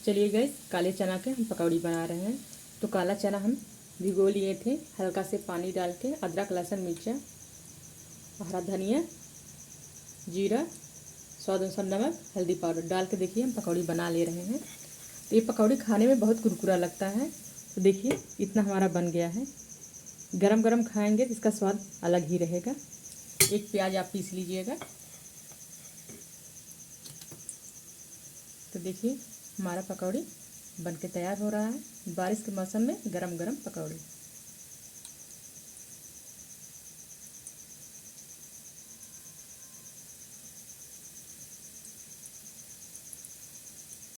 चलिए गैस, काले चना के हम पकौड़ी बना रहे हैं। तो काला चना हम भिगो लिए थे, हल्का से पानी डाल के अदरक लहसुन मिर्चा हरा धनिया जीरा स्वाद अनुसार नमक हल्दी पाउडर डाल के देखिए हम पकौड़ी बना ले रहे हैं। तो ये पकौड़ी खाने में बहुत कुरकुरा लगता है। तो देखिए इतना हमारा बन गया है। गरम गरम खाएंगे तो इसका स्वाद अलग ही रहेगा। एक प्याज आप पीस लीजिएगा। तो देखिए हमारा पकौड़ी बनके तैयार हो रहा है। बारिश के मौसम में गरम गरम पकौड़ी।